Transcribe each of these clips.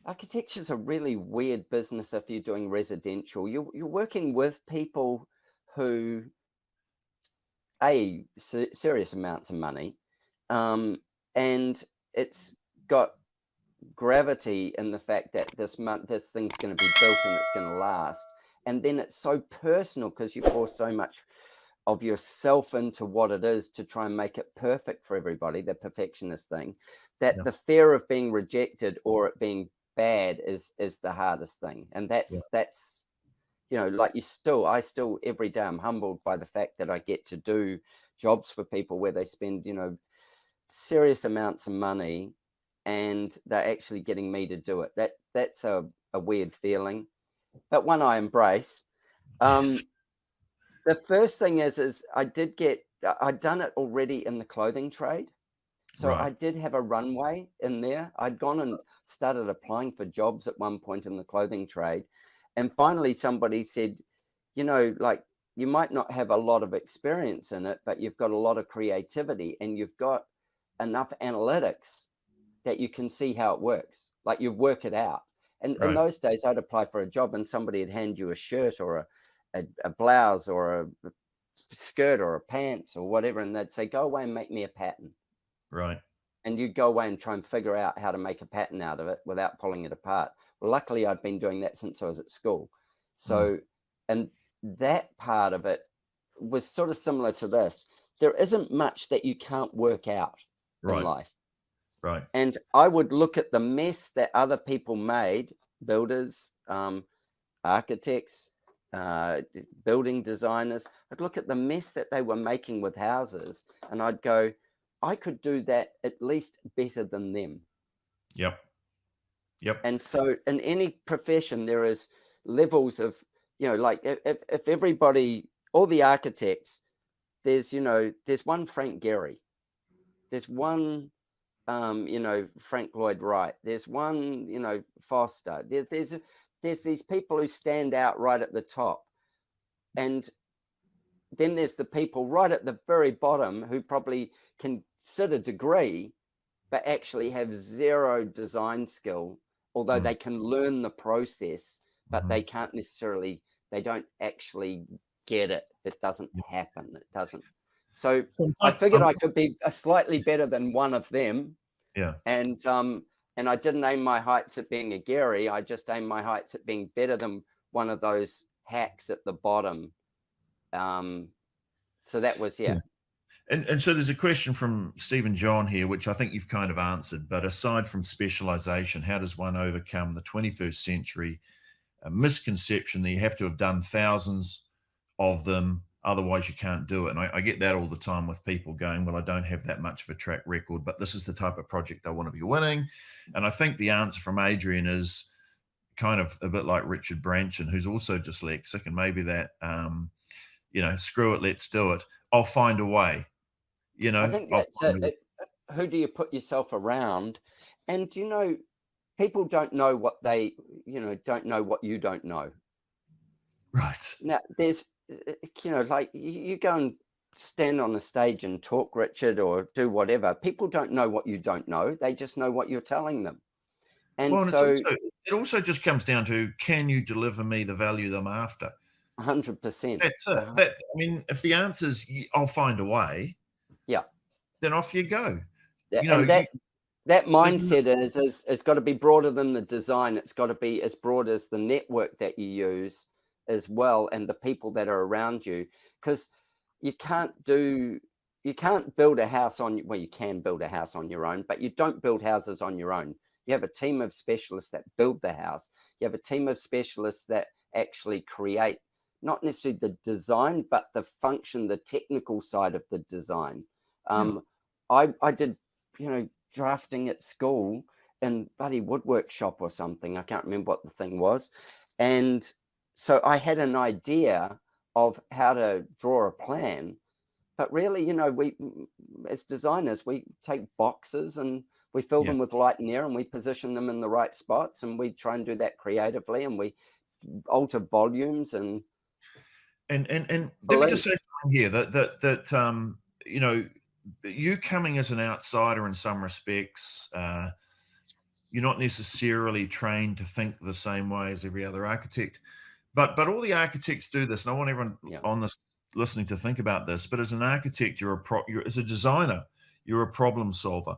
architecture's a really weird business if you're doing residential. You're working with people who, serious amounts of money, and it's got gravity in the fact that this thing's going to be built and it's going to last. And then it's so personal because you pour so much of yourself into what it is to try and make it perfect for everybody, the perfectionist thing, that the fear of being rejected or it being bad is the hardest thing. And that's, you know, like I still every day I'm humbled by the fact that I get to do jobs for people where they spend, you know, serious amounts of money and they're actually getting me to do it. That's a weird feeling, but one I embrace. Yes. The first thing is I'd done it already in the clothing trade. So I did have a runway in there. I'd gone and started applying for jobs at one point in the clothing trade. And finally somebody said, you know, like, you might not have a lot of experience in it, but you've got a lot of creativity and you've got enough analytics that you can see how it works. Like, you work it out. And in those days, I'd apply for a job and somebody would hand you a shirt or a blouse or a skirt or a pants or whatever, and they'd say, go away and make me a pattern. Right. And you'd go away and try and figure out how to make a pattern out of it without pulling it apart. Well, luckily, I'd been doing that since I was at school. So, and that part of it was sort of similar to this. There isn't much that you can't work out in life. Right. And I would look at the mess that other people made, builders, architects, building designers. I'd look at the mess that they were making with houses and I'd go, I could do that at least better than them. Yep. And so in any profession, there is levels of, you know, like if everybody, all the architects, there's, you know, there's one Frank Gehry, there's one, you know, Frank Lloyd Wright, there's one, you know, Foster, there's these people who stand out right at the top. And then there's the people right at the very bottom who probably can sit a degree, but actually have zero design skill, although they can learn the process, but they can't necessarily, they don't actually get it. It doesn't happen. It doesn't. So I figured I could be slightly better than one of them. Yeah. And I didn't aim my heights at being a Gehry. I just aimed my heights at being better than one of those hacks at the bottom. So that was, And so there's a question from Stephen John here, which I think you've kind of answered, but aside from specialization, how does one overcome the 21st century misconception that you have to have done thousands of them, otherwise you can't do it? And I get that all the time with people going, well, I don't have that much of a track record, but this is the type of project I want to be winning. And I think the answer from Adrian is kind of a bit like Richard Branson, who's also dyslexic, and maybe that, you know, screw it, let's do it. I'll find a way. You know, I think that's it. Who do you put yourself around? And, you know, people don't know what they, you know, don't know what you don't know. Right. Now, there's, you know, like you go and stand on the stage and talk, Richard, or do whatever. People don't know what you don't know. They just know what you're telling them. And well, so it also just comes down to, can you deliver me the value that I'm after? 100%. That's it. I mean, if the answer is I'll find a way, then off you go. You know, and that mindset is got to be broader than the design. It's got to be as broad as the network that you use as well, and the people that are around you. Because you can't build a house on, well, you can build a house on your own, but you don't build houses on your own. You have a team of specialists that build the house. You have a team of specialists that actually create, not necessarily the design, but the function, the technical side of the design. I did, you know, drafting at school in bloody woodwork shop or something. I can't remember what the thing was. And so I had an idea of how to draw a plan. But really, you know, we, as designers, we take boxes and we fill them with light and air and we position them in the right spots. And we try and do that creatively, and we alter volumes and let me just say something here that you know, you coming as an outsider in some respects, you're not necessarily trained to think the same way as every other architect. But all the architects do this, and I want everyone on this listening to think about this. But as an architect, you're as a designer, you're a problem solver.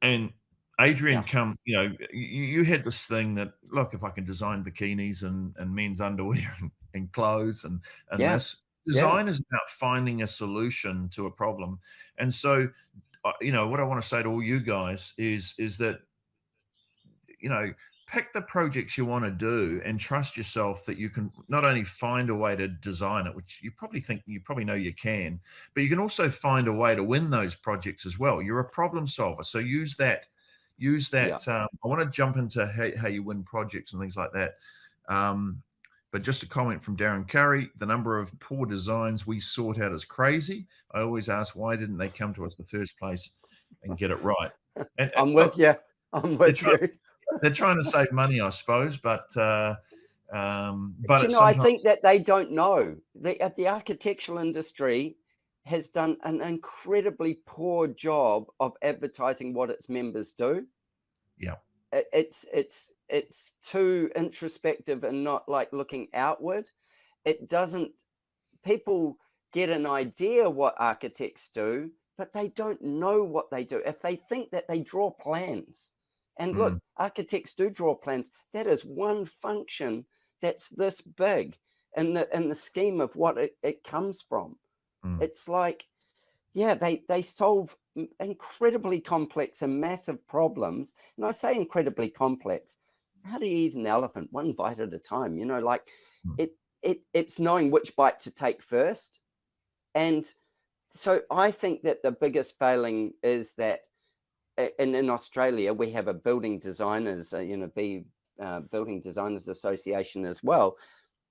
And Adrian, you had this thing that, look, if I can design bikinis and men's underwear and clothes and this, design is about finding a solution to a problem. And so, what I want to say to all you guys is that, pick the projects you want to do and trust yourself that you can not only find a way to design it, which you probably know you can, but you can also find a way to win those projects as well. You're a problem solver. So use that. I want to jump into how you win projects and things like that. But just a comment from Darren Curry, the number of poor designs we sort out is crazy. I always ask, why didn't they come to us the first place and get it right? And I'm with you. They're trying to save money, I suppose, but I think that they don't know. The architectural industry has done an incredibly poor job of advertising what its members do. Yeah, it's too introspective and not like looking outward. It doesn't. People get an idea what architects do, but they don't know what they do. If they think that they draw plans. And look, architects do draw plans. That is one function that's this big in the scheme of what it comes from. It's like, they solve incredibly complex and massive problems. And I say incredibly complex. How do you eat an elephant? One bite at a time. It's knowing which bite to take first. And so I think that the biggest failing is that in Australia, we have a building designers, Building Designers Association as well.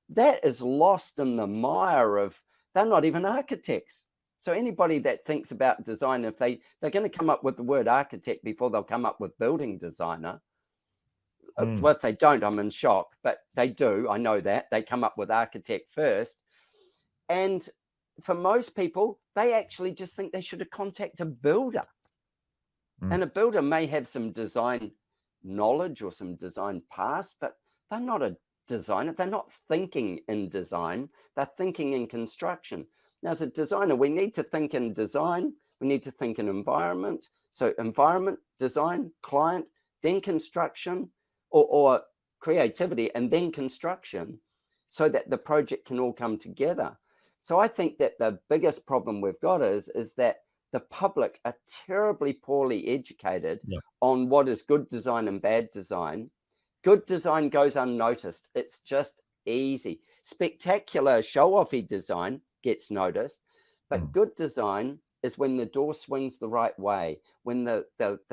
That is lost in the mire of, they're not even architects. So anybody that thinks about design, if they're going to come up with the word architect before they'll come up with building designer. Well, if they don't, I'm in shock, but they do. I know that. They come up with architect first. And for most people, they actually just think they should have contacted a builder. And a builder may have some design knowledge or some design past, but they're not a designer. They're not thinking in design. They're thinking in construction. Now, as a designer, we need to think in design. We need to think in environment. So environment, design, client, then construction, or creativity, and then construction, so that the project can all come together. So I think that the biggest problem we've got is that the public are terribly poorly educated on what is good design and bad design. Good design goes unnoticed. It's just easy. Spectacular show-offy design gets noticed, but good design is when the door swings the right way, when the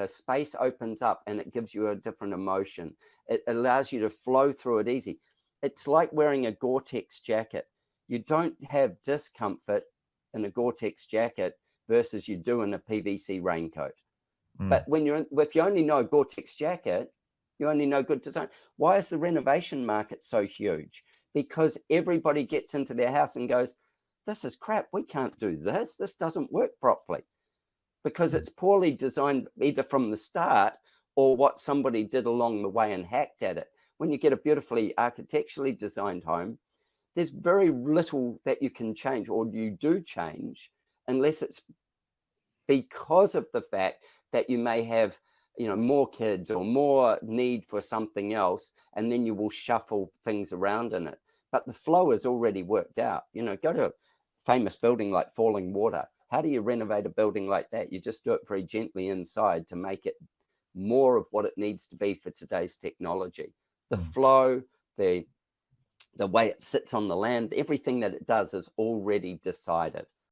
space opens up and it gives you a different emotion. It allows you to flow through it easy. It's like wearing a Gore-Tex jacket. You don't have discomfort in a Gore-Tex jacket versus you do in a PVC raincoat. But if you only know a Gore-Tex jacket, you only know good design. Why is the renovation market so huge? Because everybody gets into their house and goes, this is crap. We can't do this. This doesn't work properly. Because it's poorly designed either from the start or what somebody did along the way and hacked at it. When you get a beautifully architecturally designed home, there's very little that you can change, or you do change, unless it's because of the fact that you may have, more kids or more need for something else, and then you will shuffle things around in it. But the flow is already worked out. Go to a famous building like Falling Water. How do you renovate a building like that? You just do it very gently inside to make it more of what it needs to be for today's technology. The flow, the way it sits on the land, everything that it does is already decided.